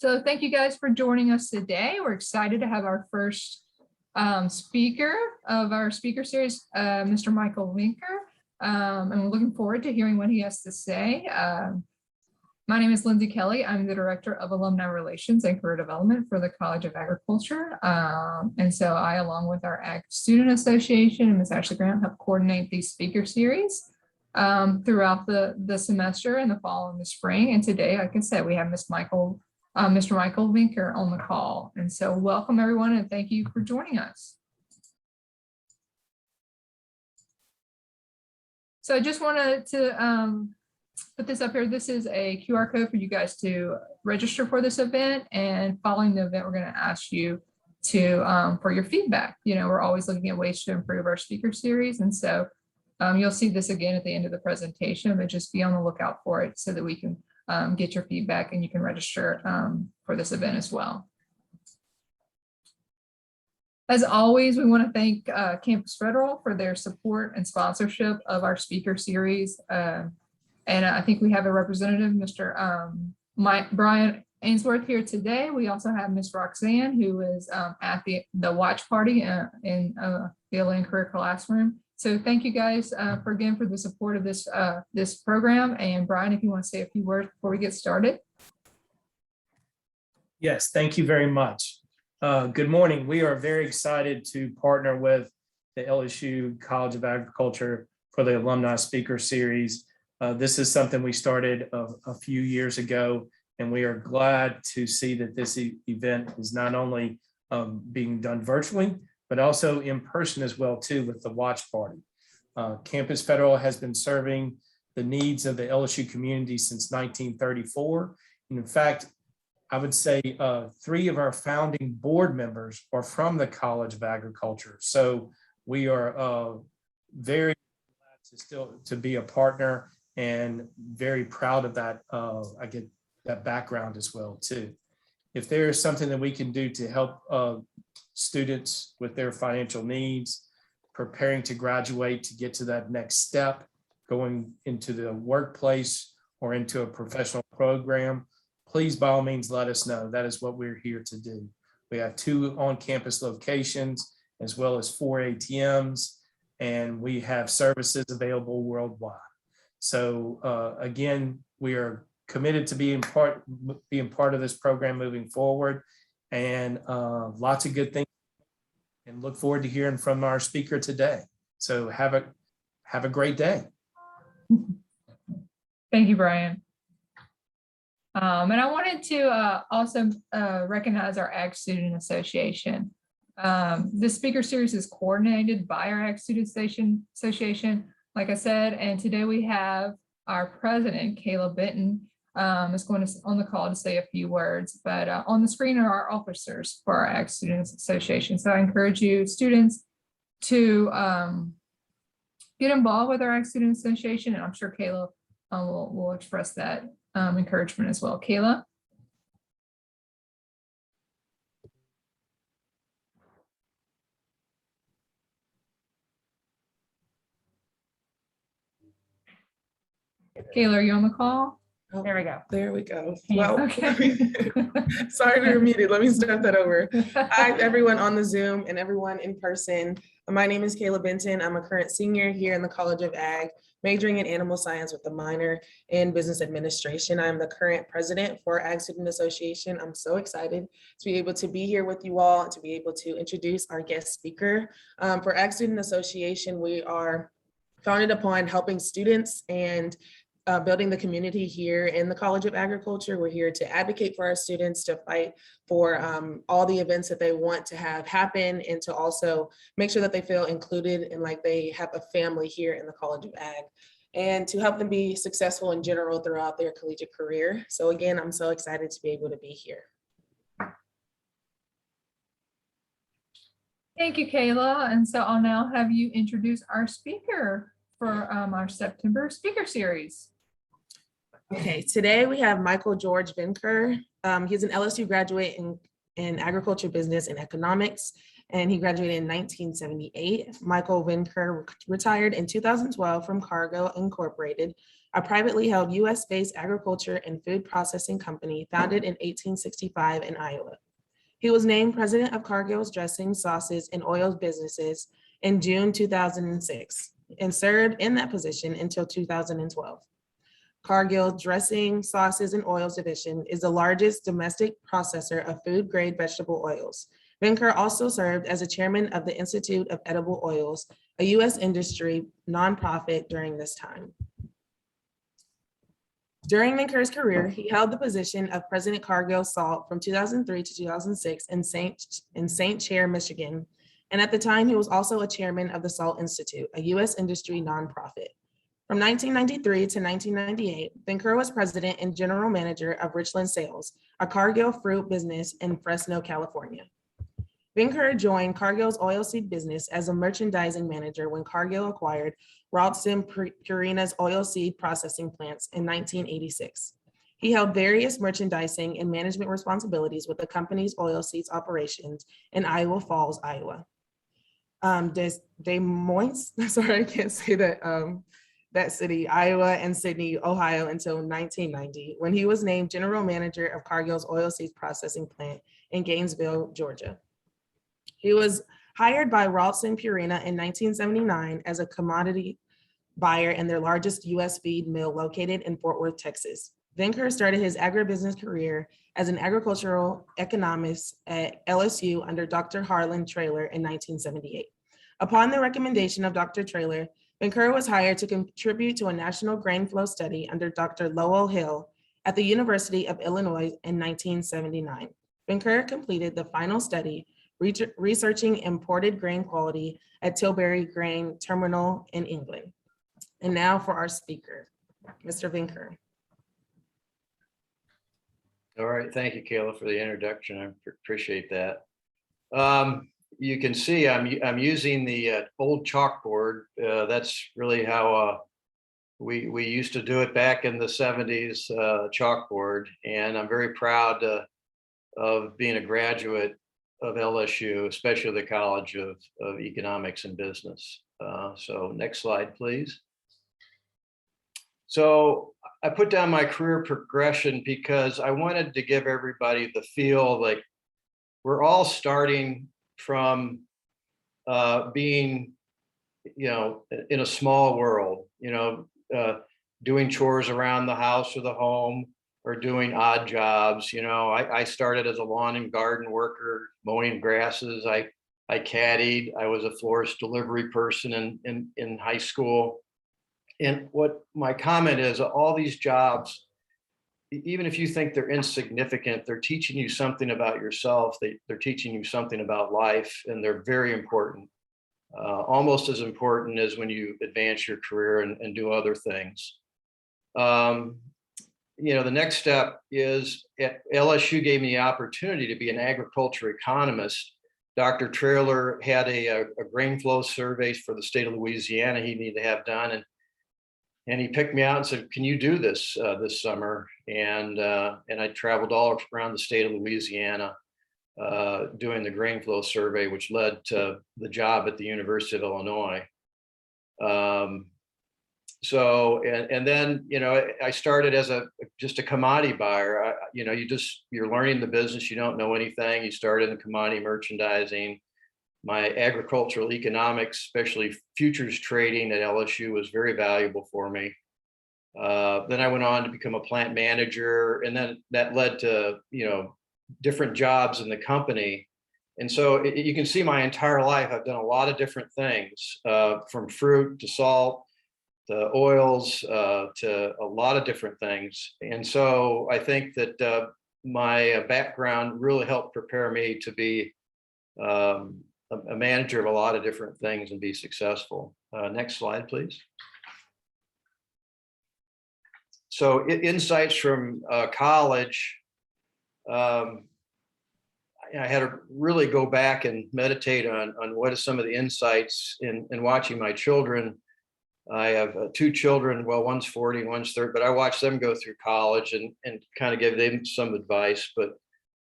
So thank you guys for joining us today. We're excited to have our first speaker of our speaker series, Mr. Michael Venker. And we're looking forward to hearing what he has to say. My name is Lindsay Kelly. I'm the Director of Alumni Relations and Career Development for the College of Agriculture. And so I, along with our Ag Student Association and Ms. Ashley Grant, help coordinate these speaker series throughout the semester and the fall and the spring. And today, like I said, we have Mr. Michael Venker on the call. And so welcome everyone and thank you for joining us. So I just wanted to put this up here. This is a QR code for you guys to register for this event, and following the event, we're going to ask you to for your feedback. You know, we're always looking at ways to improve our speaker series. And so you'll see this again at the end of the presentation, but just be on the lookout for it so that we can get your feedback and you can register for this event as well. As always, we want to thank Campus Federal for their support and sponsorship of our speaker series. And I think we have a representative, Mr. Brian Ainsworth, here today. We also have Miss Roxanne, who is at the watch party in the Alumni Career Classroom. So thank you guys for the support of this program. And Brian, if you want to say a few words before we get started. Yes, thank you very much. Good morning. We are very excited to partner with the LSU College of Agriculture for the Alumni Speaker Series. This is something we started a few years ago, and we are glad to see that this event is not only being done virtually, but also in person as well too with the watch party. Campus Federal has been serving the needs of the LSU community since 1934. And in fact, I would say 3 of our founding board members are from the College of Agriculture. So we are very glad to be a partner and very proud of that. I get that background as well too. If there is something that we can do to help students with their financial needs, preparing to graduate to get to that next step, going into the workplace or into a professional program, please by all means let us know. That is what we're here to do. We have 2 on-campus locations as well as 4 ATMs, and we have services available worldwide. So again, we are committed to being part of this program moving forward, and lots of good things, and look forward to hearing from our speaker today. So have a great day. Thank you, Brian. And I wanted to also recognize our Ag Student Association. This speaker series is coordinated by our Ag Student Association, like I said, and today we have our president, Kayla Benton, is going to on the call to say a few words, but on the screen are our officers for our Ag Students Association. So I encourage you students to get involved with our Ag Student Association, and I'm sure Kayla will express that encouragement as well. Kayla? Kayla, are you on the call? Oh, there we go. There we go. Well, okay. Sorry we were muted. Let me start that over. Hi, everyone on the Zoom and everyone in person. My name is Kayla Benton. I'm a current senior here in the College of Ag, majoring in animal science with a minor in business administration. I'm the current president for Ag Student Association. I'm so excited to be able to be here with you all and to be able to introduce our guest speaker. For Ag Student Association, we are founded upon helping students and building the community here in the College of Agriculture. We're here to advocate for our students, to fight for all the events that they want to have happen, and to also make sure that they feel included and like they have a family here in the College of Ag, and to help them be successful in general throughout their collegiate career. So again, I'm so excited to be able to be here. Thank you, Kayla. And so I'll now have you introduce our speaker for our September speaker series. Okay, today we have Michael George Venker. He's an LSU graduate in agriculture, business, and economics, and he graduated in 1978. Michael Venker retired in 2012 from Cargill Incorporated, a privately held US-based agriculture and food processing company founded in 1865 in Iowa. He was named president of Cargill's Dressings, Sauces, and Oils businesses in June 2006 and served in that position until 2012. Cargill Dressings, Sauces, and Oils division is the largest domestic processor of food-grade vegetable oils. Venker also served as a chairman of the Institute of Edible Oils, a U.S. industry nonprofit during this time. During Venker's career, he held the position of President Cargill Salt from 2003 to 2006 in St. Clair, Michigan. And at the time, he was also a chairman of the Salt Institute, a U.S. industry nonprofit. From 1993 to 1998, Venker was president and general manager of Richland Sales, a Cargill fruit business in Fresno, California. Venker joined Cargill's oilseed business as a merchandising manager when Cargill acquired Ralston Purina's oilseed processing plants in 1986. He held various merchandising and management responsibilities with the company's oilseeds operations in Iowa Falls, Iowa. Des Moines, sorry, I can't say that city, Iowa, and Sydney, Ohio, until 1990, when he was named general manager of Cargill's oilseeds processing plant in Gainesville, Georgia. He was hired by Ralston Purina in 1979 as a commodity buyer in their largest U.S. feed mill located in Fort Worth, Texas. Venker started his agribusiness career as an agricultural economist at LSU under Dr. Harlan Traylor in 1978. Upon the recommendation of Dr. Traylor, Venker was hired to contribute to a national grain flow study under Dr. Lowell Hill at the University of Illinois in 1979. Venker completed the final study researching imported grain quality at Tilbury Grain Terminal in England. And now for our speaker, Mr. Venker. All right, thank you, Kayla, for the introduction. I appreciate that. You can see I'm using the old chalkboard. That's really how we used to do it back in the 70s, chalkboard. And I'm very proud of being a graduate of LSU, especially the College of Economics and Business. So next slide, please. So I put down my career progression because I wanted to give everybody the feel like we're all starting from being, in a small world, doing chores around the house or the home or doing odd jobs. I started as a lawn and garden worker, mowing grasses. I caddied. I was a florist delivery person in high school. And what my comment is, all these jobs, even if you think they're insignificant, they're teaching you something about yourself. They're teaching you something about life, and they're very important, almost as important as when you advance your career and do other things. The next step is LSU gave me the opportunity to be an agriculture economist. Dr. Traylor had a grain flow survey for the state of Louisiana he needed to have done. And he picked me out and said, "Can you do this this summer?" And I traveled all around the state of Louisiana doing the grain flow survey, which led to the job at the University of Illinois. I started as just a commodity buyer. You're learning the business. You don't know anything. You started in commodity merchandising. My agricultural economics, especially futures trading at LSU, was very valuable for me. Then I went on to become a plant manager, and then that led to different jobs in the company. And so you can see my entire life, I've done a lot of different things, from fruit to salt to oils to a lot of different things. And so I think that my background really helped prepare me to be a manager of a lot of different things and be successful. Next slide, please. So insights from college. I had to really go back and meditate on what are some of the insights in watching my children. I have two children. Well, one's 40 and one's 30, but I watched them go through college and kind of gave them some advice. But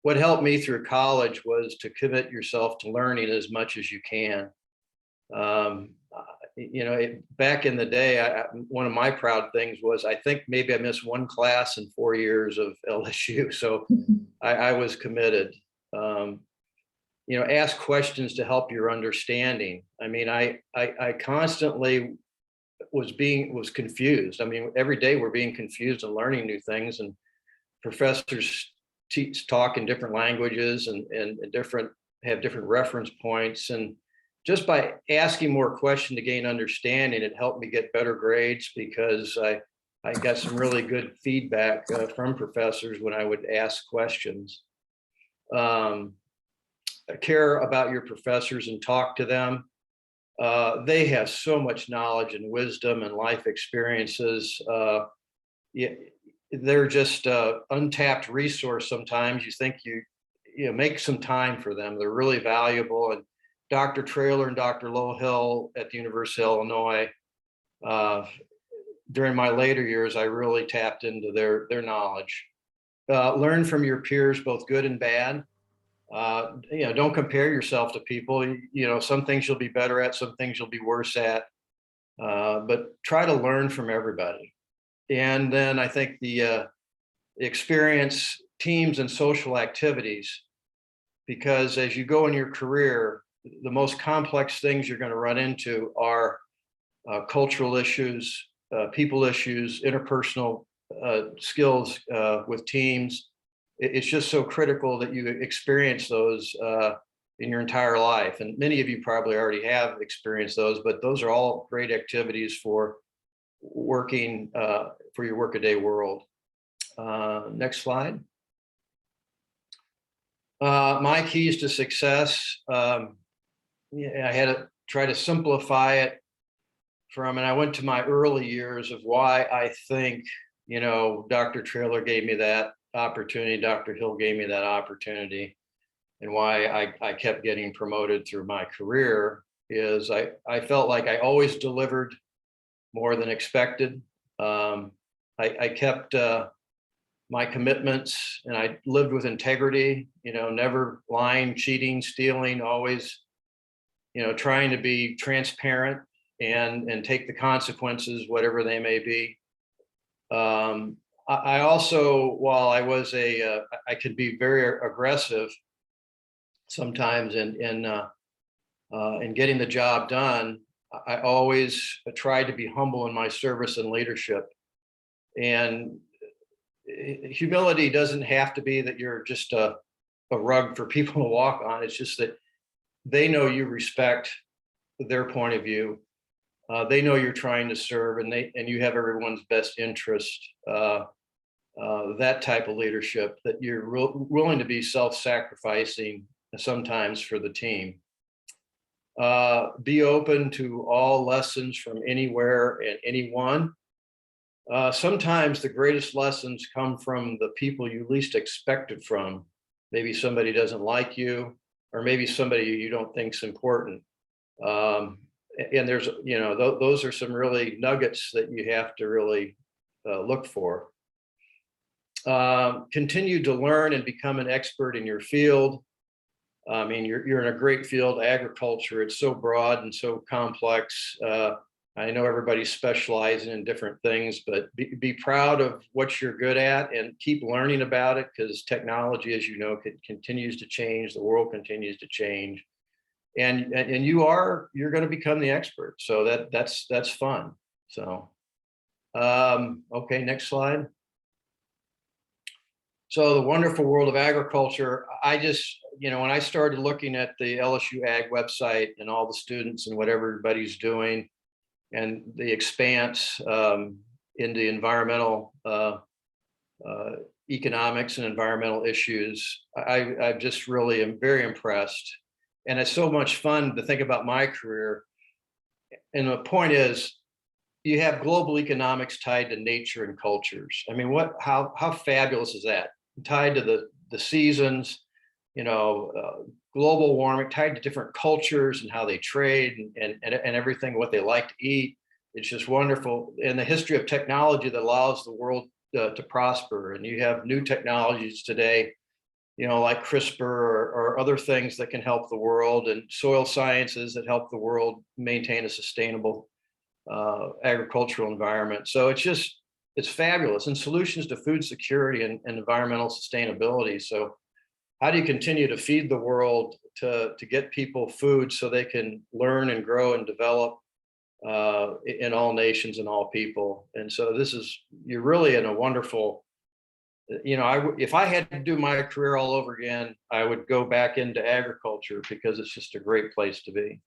what helped me through college was to commit yourself to learning as much as you can. back in the day, one of my proud things was I think maybe I missed one class in 4 years of LSU. So I was committed. Ask questions to help your understanding. I mean, I constantly was confused. I mean, every day we're being confused and learning new things, and professors talk in different languages and have different reference points. And just by asking more questions to gain understanding, it helped me get better grades because I got some really good feedback from professors when I would ask questions. Care about your professors and talk to them. They have so much knowledge and wisdom and life experiences. They're just untapped resource. Sometimes you think you make some time for them. They're really valuable. And Dr. Traylor and Dr. Lowhill at the University of Illinois, during my later years, I really tapped into their knowledge. Learn from your peers, both good and bad. Don't compare yourself to people. Some things you'll be better at, some things you'll be worse at, but try to learn from everybody. And then I think the experience teams and social activities, because as you go in your career, the most complex things you're going to run into are cultural issues, people issues, interpersonal skills with teams. It's just so critical that you experience those in your entire life. And many of you probably already have experienced those, but those are all great activities for working for your workaday world. Next slide. My keys to success. I had to try to simplify it and I went to my early years of why I think, Dr. Traylor gave me that opportunity, Dr. Hill gave me that opportunity, and why I kept getting promoted through my career is I felt like I always delivered more than expected. I kept my commitments and I lived with integrity, never lying, cheating, stealing, always, trying to be transparent and take the consequences, whatever they may be. I also, while I was I could be very aggressive sometimes in getting the job done. I always tried to be humble in my service and leadership. And humility doesn't have to be that you're just a rug for people to walk on. It's just that they know you respect their point of view. They know you're trying to serve, and you have everyone's best interest. That type of leadership, that you're willing to be self-sacrificing sometimes for the team. Be open to all lessons from anywhere and anyone. Sometimes the greatest lessons come from the people you least expected from. Maybe somebody doesn't like you, or maybe somebody you don't think's important. And there's, those are some really nuggets that you have to really look for. Continue to learn and become an expert in your field. I mean, you're in a great field, agriculture. It's so broad and so complex. I know everybody's specializing in different things, but be proud of what you're good at and keep learning about it, because technology, as you know, continues to change. The world continues to change, and you're going to become the expert. So that's fun. So, okay, next slide. So the wonderful world of agriculture, I just, when I started looking at the LSU Ag website and all the students and what everybody's doing and the expanse into environmental economics and environmental issues, I just really am very impressed. And it's so much fun to think about my career. And the point is, you have global economics tied to nature and cultures. I mean, how fabulous is that? Tied to the seasons, global warming, tied to different cultures and how they trade and everything, what they like to eat. It's just wonderful. And the history of technology that allows the world to prosper. And you have new technologies today, like CRISPR or other things that can help the world, and soil sciences that help the world maintain a sustainable agricultural environment. So it's fabulous, and solutions to food security and environmental sustainability. So how do you continue to feed the world to get people food so they can learn and grow and develop in all nations and all people? And so you're really in a wonderful, if I had to do my career all over again, I would go back into agriculture because it's just a great place to be.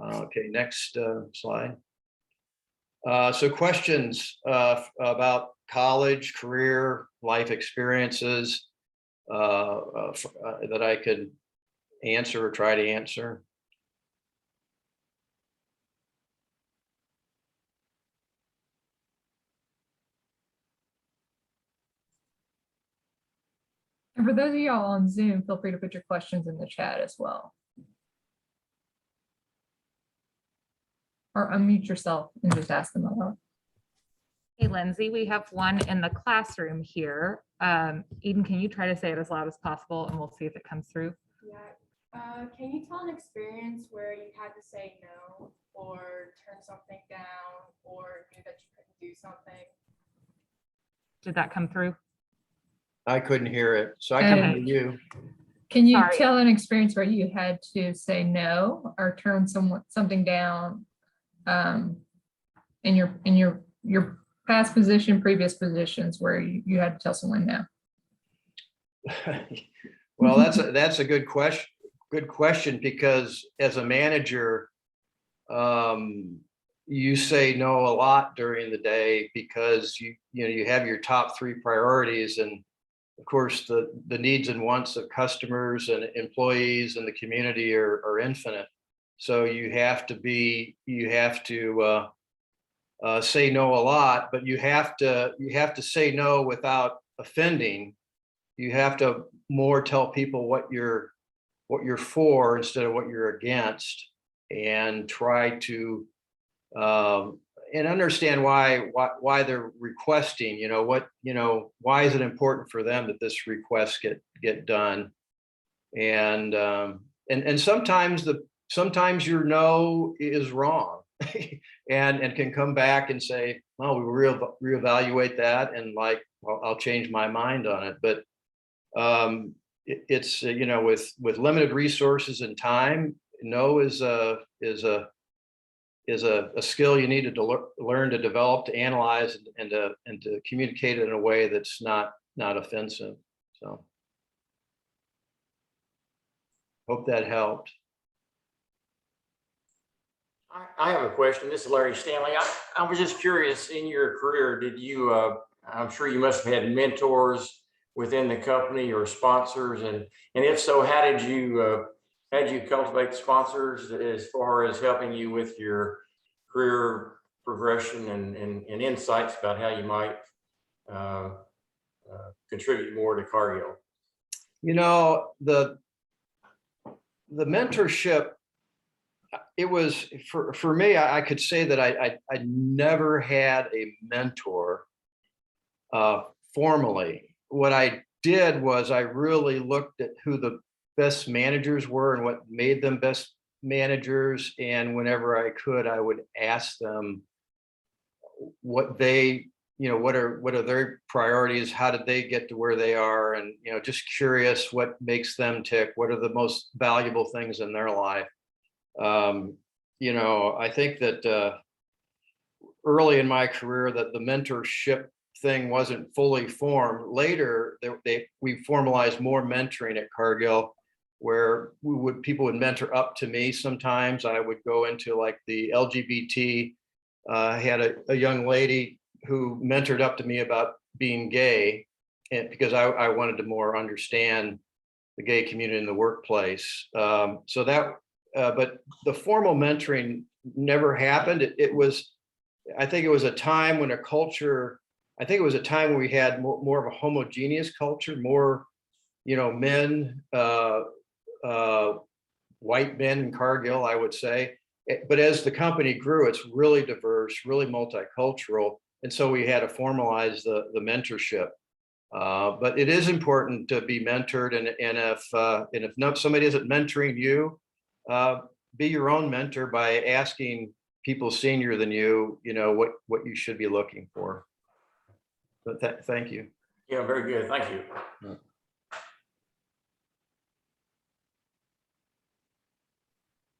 Okay, next slide. So questions about college, career, life experiences that I could answer or try to answer. And for those of y'all on Zoom, feel free to put your questions in the chat as well. Or unmute yourself and just ask them aloud. Hey, Lindsay, we have one in the classroom here. Eden, can you try to say it as loud as possible and we'll see if it comes through? Yeah. Can you tell an experience where you had to say no or turn something down or knew that you couldn't do something? Did that come through? I couldn't hear it, so I can hear you. Can you Sorry. tell an experience where you had to say no or turn something down in your past position, previous positions where you had to tell someone no? Well, that's a good question. Good question, because as a manager, you say no a lot during the day because you have your top 3 priorities, and of course the needs and wants of customers and employees and the community are infinite. So you have to say no a lot, but you have to say no without offending. You have to more tell people what you're for instead of what you're against, and try to and understand why they're requesting. Why is it important for them that this request get done? And sometimes your no is wrong, and can come back and say, "Oh, we reevaluate that, and I'll change my mind on it." But it's with limited resources and time, no is a skill you need to learn to develop, to analyze, and to communicate it in a way that's not offensive. So hope that helped. I have a question. This is Larry Stanley. I was just curious, in your career, did you, I'm sure you must have had mentors within the company or sponsors, and if so, how did you cultivate sponsors as far as helping you with your career progression and insights about how you might contribute more to Cargill? The mentorship, it was for me, I could say that I never had a mentor formally. What I did was I really looked at who the best managers were and what made them best managers, and whenever I could, I would ask them what are their priorities, how did they get to where they are, and just curious what makes them tick, what are the most valuable things in their life. I think that early in my career that the mentorship thing wasn't fully formed. Later, we formalized more mentoring at Cargill, where people would mentor up to me. Sometimes I would go into like the LGBT. I had a young lady who mentored up to me about being gay, and because I wanted to more understand the gay community in the workplace. But the formal mentoring never happened. I think it was a time when we had more of a homogeneous culture, more, men, white men in Cargill, I would say. But as the company grew, it's really diverse, really multicultural. And so we had to formalize the mentorship. But it is important to be mentored, and if not, somebody isn't mentoring you, be your own mentor by asking people senior than you, what you should be looking for. But thank you. Yeah, very good. Thank you.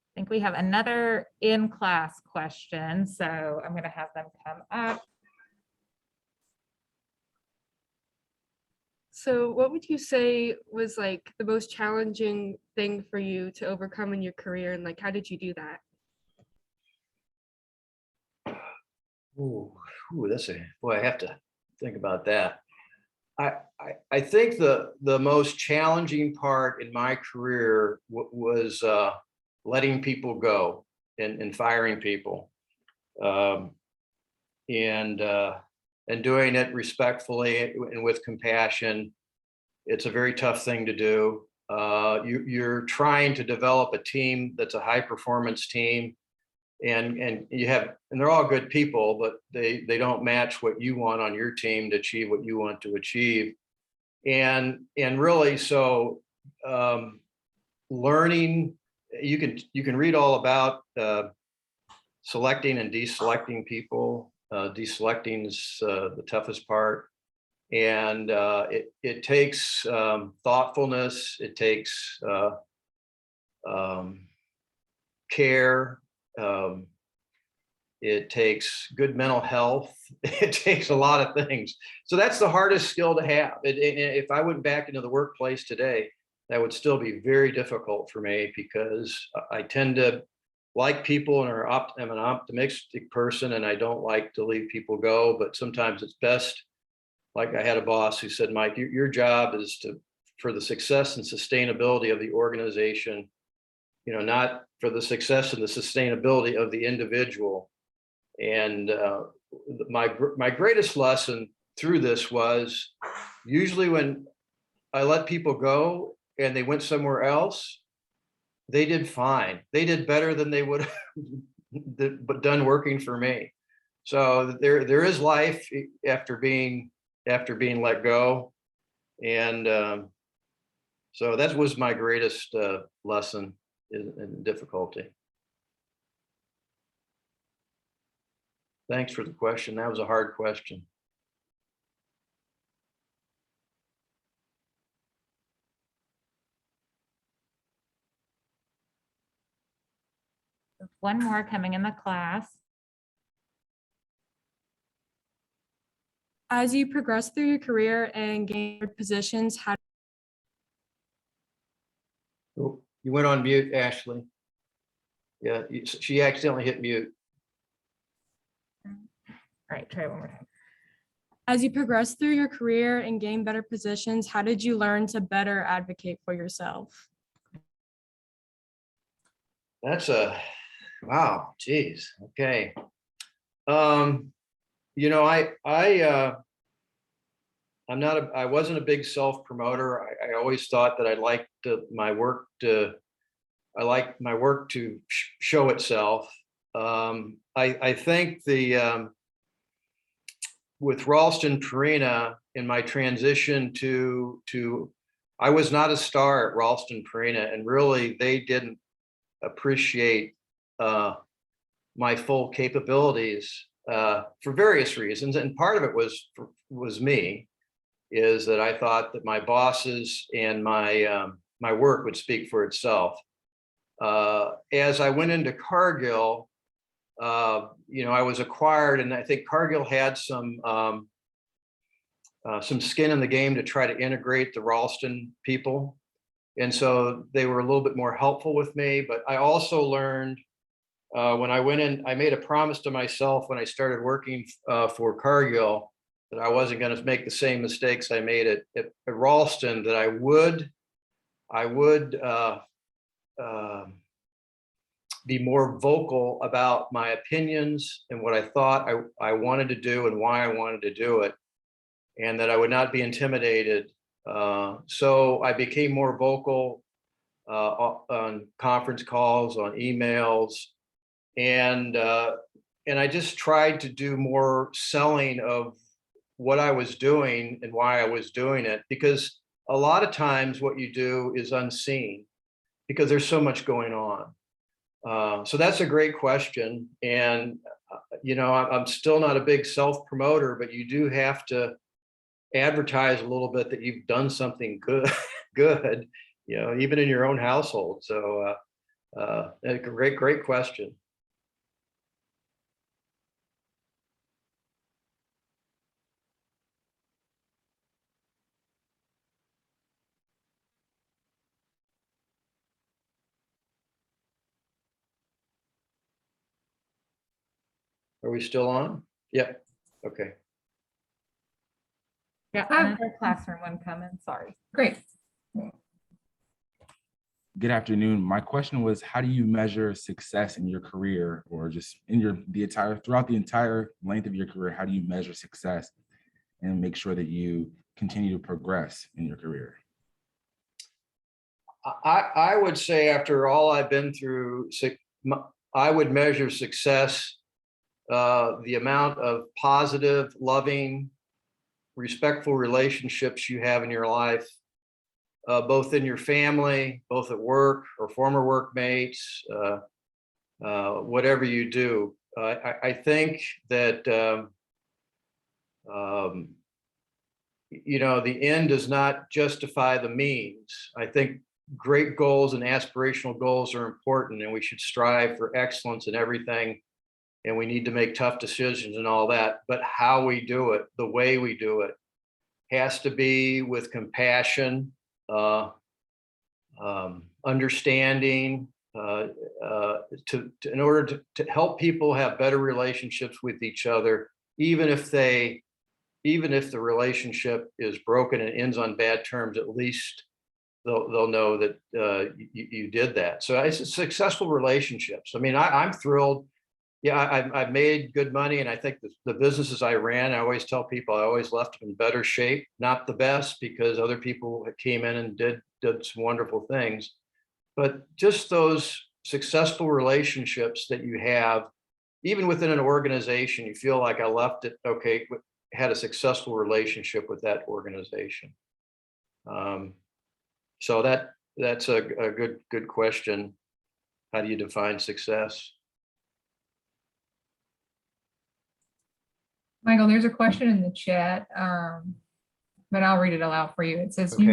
I think we have another in-class question, so I'm going to have them come up. So what would you say was like the most challenging thing for you to overcome in your career, and like how did you do that? Ooh, boy, I have to think about that. I think the most challenging part in my career was letting people go and firing people, and doing it respectfully and with compassion. It's a very tough thing to do. You're trying to develop a team that's a high performance team, and they're all good people, but they don't match what you want on your team to achieve what you want to achieve. And really, so learning, you can read all about selecting and deselecting people. Deselecting is the toughest part, and it takes thoughtfulness. It takes care. It takes good mental health. It takes a lot of things. So that's the hardest skill to have. If I went back into the workplace today, that would still be very difficult for me, because I tend to like people and I'm an optimistic person, and I don't like to leave people go, but sometimes it's best. Like I had a boss who said, Mike, your job is for the success and sustainability of the organization, not for the success and the sustainability of the individual. And my greatest lesson through this was, usually when I let people go and they went somewhere else, they did fine. They did better than they would have done working for me. So there is life after being let go. And so that was my greatest lesson in difficulty. Thanks for the question. That was a hard question. One more coming in the class. As you progress through your career and gain positions, how Oh, you went on mute, Ashley. Yeah, she accidentally hit mute. All right, try one more time. As you progress through your career and gain better positions, how did you learn to better advocate for yourself? Wow, geez. Okay. I wasn't a big self-promoter. I always thought that I liked my work to show itself. I think with Ralston Purina, in my transition to I was not a star at Ralston Purina, and really they didn't appreciate my full capabilities for various reasons. And part of it was me, is that I thought that my bosses and my work would speak for itself. As I went into Cargill, I was acquired, and I think Cargill had some skin in the game to try to integrate the Ralston people. And so they were a little bit more helpful with me. But I also learned when I went in, I made a promise to myself when I started working for Cargill that I wasn't going to make the same mistakes I made at Ralston, that I would be more vocal about my opinions and what I thought I wanted to do and why I wanted to do it, and that I would not be intimidated. So I became more vocal on conference calls, on emails, and I just tried to do more selling of what I was doing and why I was doing it, because a lot of times what you do is unseen because there's so much going on. So that's a great question. And, I'm still not a big self-promoter, but you do have to advertise a little bit that you've done something good, even in your own household. So a great question. Are we still on? Yep. Okay. Yeah, another classroom one coming, sorry. Great. Good afternoon. My question was, how do you measure success in your career, or just in throughout the entire length of your career? How do you measure success and make sure that you continue to progress in your career? I would say after all I've been through, I would measure success, the amount of positive, loving, respectful relationships you have in your life, both in your family, both at work or former workmates, whatever you do. I think that, the end does not justify the means. I think great goals and aspirational goals are important, and we should strive for excellence in everything. And we need to make tough decisions and all that. But how we do it, the way we do it, has to be with compassion, understanding, in order to help people have better relationships with each other, even if the relationship is broken and ends on bad terms. At least they'll know that you did that. So it's successful relationships. I mean, I'm thrilled. Yeah, I've made good money, and I think the businesses I ran, I always tell people I always left them in better shape. Not the best, because other people came in and did some wonderful things, but just those successful relationships that you have, even within an organization, you feel like I left it okay, had a successful relationship with that organization. So that's a good question. How do you define success? Michael, there's a question in the chat, but I'll read it aloud for you. It says, Okay.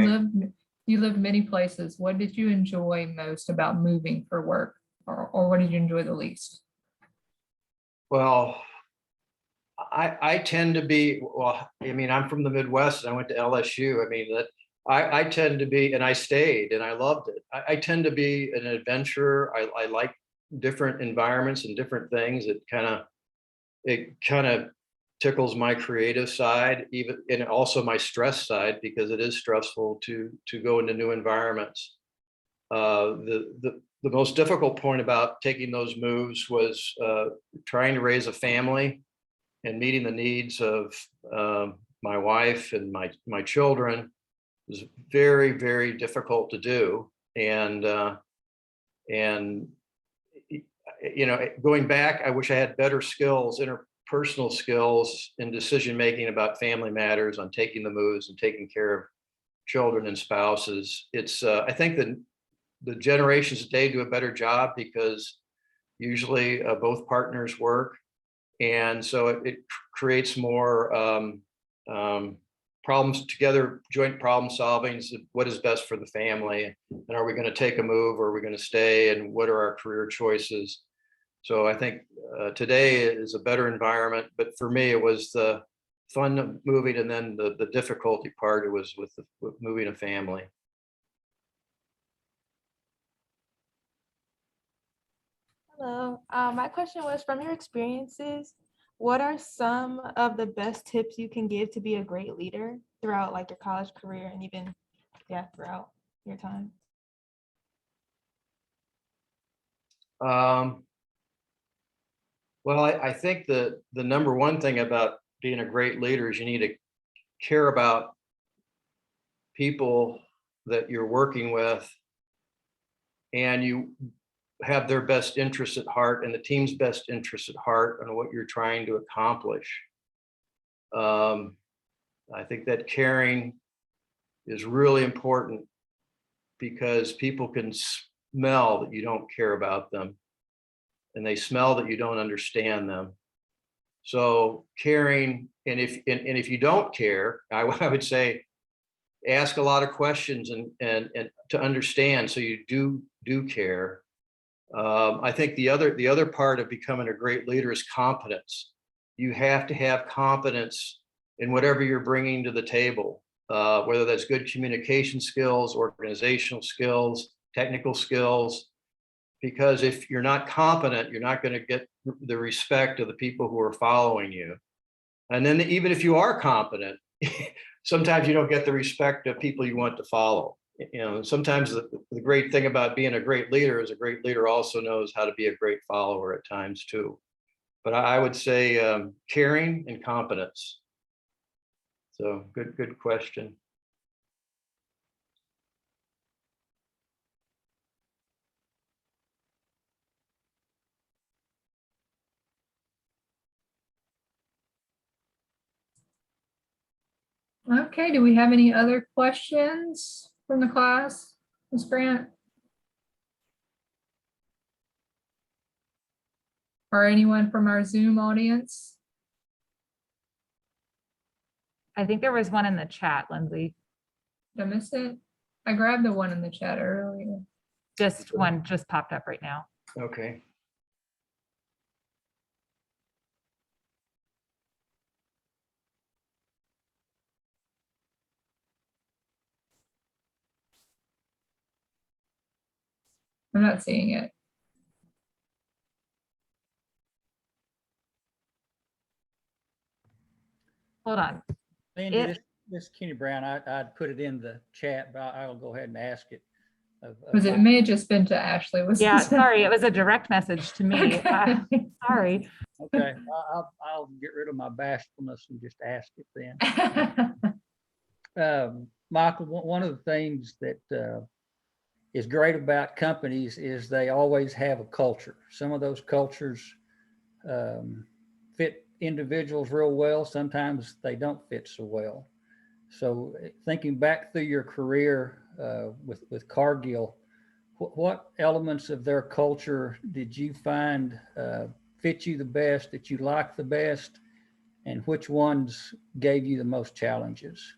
you lived many places. What did you enjoy most about moving for work, or what did you enjoy the least? Well, I tend to be, I mean, I'm from the Midwest and I went to LSU. I mean, I tend to be, and I stayed and I loved it. I tend to be an adventurer. I like different environments and different things. It kind of tickles my creative side, even, and also my stress side, because it is stressful to go into new environments. The most difficult point about taking those moves was trying to raise a family and meeting the needs of my wife and my children. It was very, very difficult to do. And going back, I wish I had better skills, interpersonal skills in decision-making about family matters, on taking the moves and taking care of children and spouses. It's, I think that the generations today do a better job, because usually both partners work. And so it creates more problems together, joint problem solving. What is best for the family? And are we going to take a move, or are we going to stay? And what are our career choices? So I think today is a better environment, but for me, it was the fun of moving, and then the difficulty part, it was with moving a family. Hello. My question was, from your experiences, what are some of the best tips you can give to be a great leader throughout like your college career, and even throughout your time? Well, I think the number one thing about being a great leader is you need to care about people that you're working with, and you have their best interests at heart and the team's best interests at heart and what you're trying to accomplish. I think that caring is really important because people can smell that you don't care about them, and they smell that you don't understand them. So caring, and if you don't care, I would say ask a lot of questions and to understand, so you do care. I think the other part of becoming a great leader is competence. You have to have competence in whatever you're bringing to the table, whether that's good communication skills, organizational skills, technical skills. Because if you're not competent, you're not going to get the respect of the people who are following you. And then even if you are competent, sometimes you don't get the respect of people you want to follow. You know, sometimes the great thing about being a great leader is a great leader also knows how to be a great follower at times too. But I would say caring and competence. So good question. Okay, do we have any other questions from the class, Ms. Grant? Or anyone from our Zoom audience? I think there was one in the chat, Lindsay. Did I miss it? I grabbed the one in the chat earlier. Just one just popped up right now. Okay. I'm not seeing it. Hold on. Lindy, If- this is Kenny Brown. I'd put it in the chat, but I'll go ahead and ask it. Was it may have just been to Ashley? Was Yeah, sorry, it was a direct message to me. Okay. Sorry. Okay, I'll get rid of my bashfulness and just ask it then. Michael, one of the things that is great about companies is they always have a culture. Some of those cultures fit individuals real well. Sometimes they don't fit so well. So thinking back through your career with Cargill, what elements of their culture did you find fit you the best, that you liked the best, and which ones gave you the most challenges?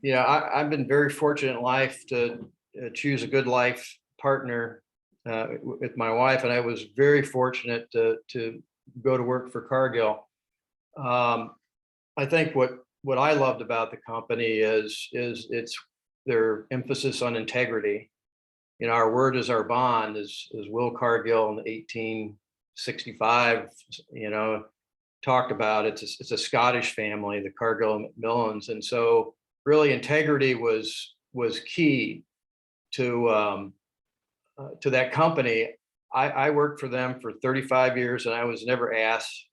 Yeah, I've been very fortunate in life to choose a good life partner with my wife, and I was very fortunate to go to work for Cargill. I think what I loved about the company is it's their emphasis on integrity. You know, our word is our bond, as Will Cargill in 1865, you know, talked about. It's a Scottish family, the Cargill and Macmillans, and so really integrity was key to that company. I worked for them for 35 years, and I was never asked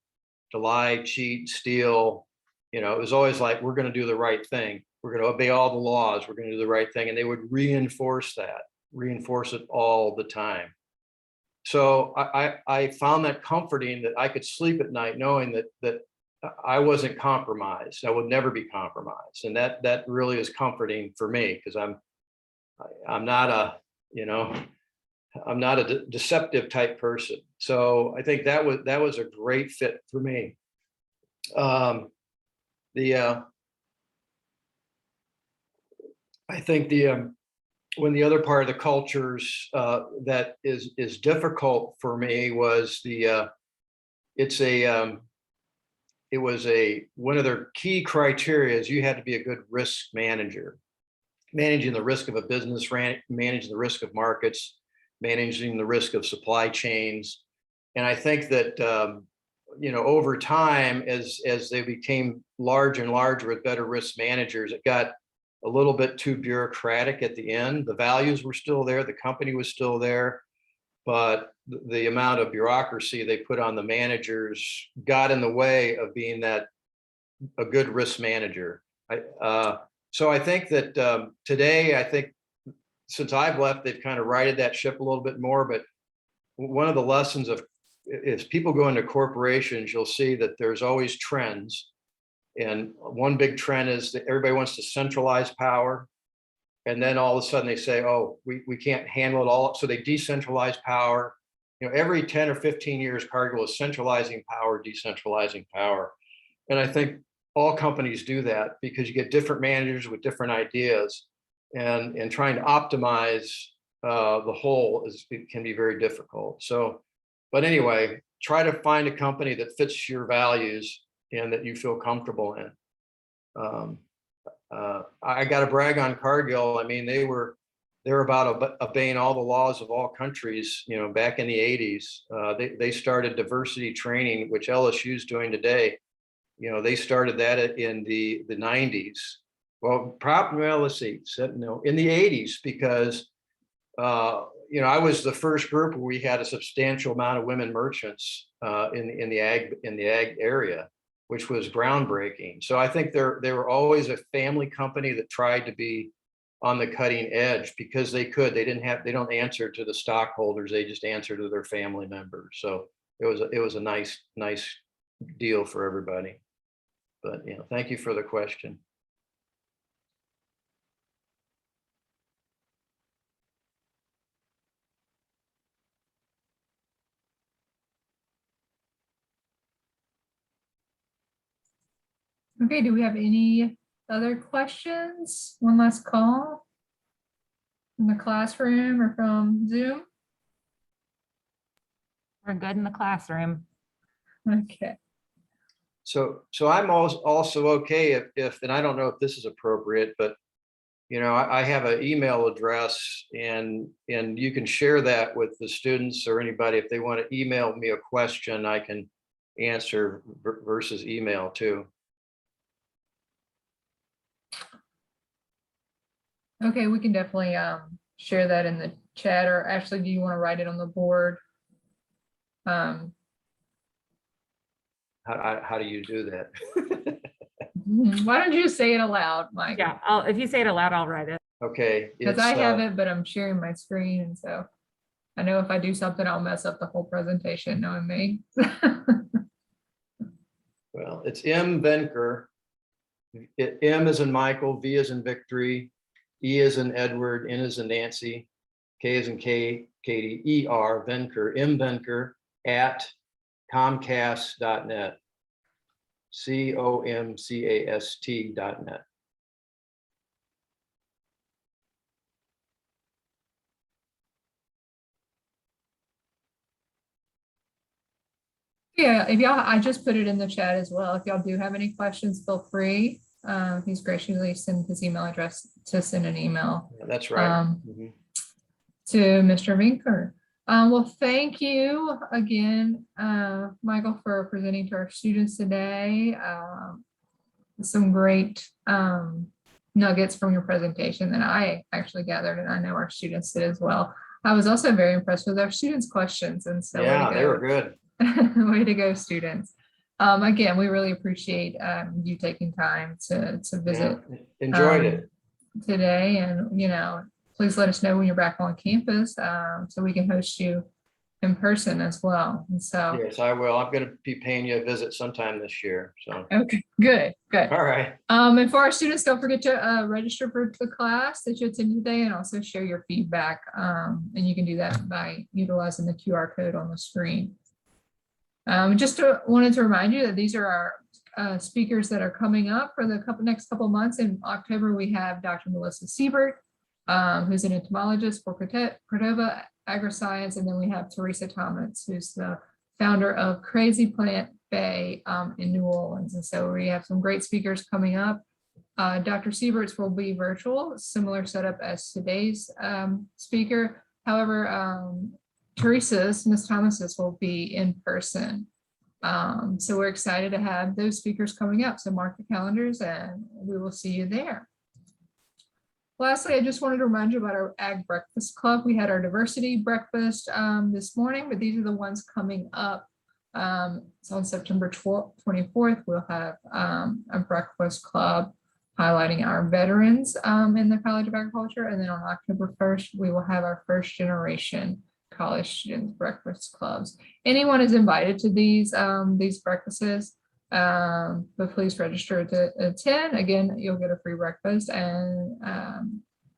to lie, cheat, steal. You know, it was always like, we're going to do the right thing. We're going to obey all the laws. We're going to do the right thing. And they would reinforce it all the time. So I found that comforting, that I could sleep at night knowing that I wasn't compromised. I would never be compromised. And that really is comforting for me, because I'm not a deceptive type person. So I think that was a great fit for me. I think when the other part of the cultures that is difficult for me was one of their key criteria is you had to be a good risk manager, managing the risk of a business, managing the risk of markets, managing the risk of supply chains. And I think that over time, as they became larger and larger with better risk managers, it got a little bit too bureaucratic at the end. The values were still there, the company was still there, but the amount of bureaucracy they put on the managers got in the way of being a good risk manager. So I think that today, I think since I've left, they've kind of righted that ship a little bit more. But one of the lessons of, as people go into corporations, you'll see that there's always trends. And one big trend is that everybody wants to centralize power. And then all of a sudden they say, oh, we can't handle it all. So they decentralize power. You know, every 10 or 15 years, Cargill is centralizing power, decentralizing power. And I think all companies do that because you get different managers with different ideas, and trying to optimize the whole it can be very difficult. So, but anyway, try to find a company that fits your values and that you feel comfortable in. I got to brag on Cargill. I mean, they're about obeying all the laws of all countries. You know, back in the 80s, they started diversity training, which LSU is doing today. You know, they started that in the 90s. Well, let's see, no, in the 80s, because you know, I was the first group where we had a substantial amount of women merchants in the ag area, which was groundbreaking. So I think they were always a family company that tried to be on the cutting edge because they could. They don't answer to the stockholders. They just answer to their family members. So it was a nice deal for everybody. But you know, thank you for the question. Okay, do we have any other questions? One last call from the classroom or from Zoom? We're good in the classroom. Okay. So I'm also okay if, and I don't know if this is appropriate, but you know, I have an email address, and you can share that with the students or anybody. If they want to email me a question, I can answer versus email too. Okay, we can definitely share that in the chat, or actually, do you want to write it on the board? How do you do that? Why don't you say it aloud, Mike? Yeah, if you say it aloud, I'll write it. Okay. Because I have it, but I'm sharing my screen, and so I know if I do something, I'll mess up the whole presentation, knowing me. Well, it's M. Venker. M as in Michael, V as in Victory, E as in Edward, N as in Nancy, K as in Katie, E-R, Venker, M. Venker at Comcast.net. COMCAST.net. Yeah, if y'all, I just put it in the chat as well. If y'all do have any questions, feel free. He's graciously sent his email address to send an email. Yeah, that's right. To Mr. Venker. Well, thank you again, Michael, for presenting to our students today. Some great nuggets from your presentation that I actually gathered, and I know our students did as well. I was also very impressed with our students' questions, and so yeah, they were good. Way to go, students. Again, we really appreciate you taking time to visit. Yeah, enjoyed it today, and you know, please let us know when you're back on campus so we can host you in person as well. And so yes, I will. I'm going to be paying you a visit sometime this year. So okay, good. All right. And for our students, don't forget to register for the class that you attend today, and also share your feedback. And you can do that by utilizing the QR code on the screen. Wanted to remind you that these are our speakers that are coming up for the next couple of months. In October, we have Dr. Melissa Siebert, who's an entomologist for Cordova Agriscience, and then we have Teresa Thomas, who's the founder of Crazy Plant Bay in New Orleans. And so we have some great speakers coming up. Dr. Siebert's will be virtual, similar setup as today's speaker. However, Teresa's, Ms. Thomas's, will be in person. So we're excited to have those speakers coming up. So mark the calendars and we will see you there. Lastly, I just wanted to remind you about our Ag Breakfast Club. We had our diversity breakfast this morning, but these are the ones coming up. So on September 24th, we'll have a breakfast club highlighting our veterans in the College of Agriculture. And then on October 1st, we will have our first generation college students breakfast clubs. Anyone is invited to these breakfasts. But please register to attend. Again, you'll get a free breakfast, and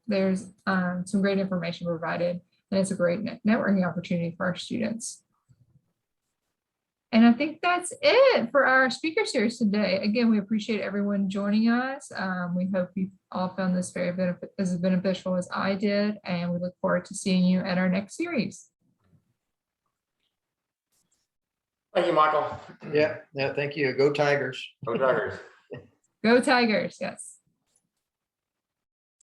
there's some great information provided, and it's a great networking opportunity for our students. And I think that's it for our speaker series today. Again, we appreciate everyone joining us. We hope you all found this very as beneficial as I did, and we look forward to seeing you at our next series. Thank you, Michael. Yeah, thank you. Go Tigers. Go Tigers. Go Tigers, yes.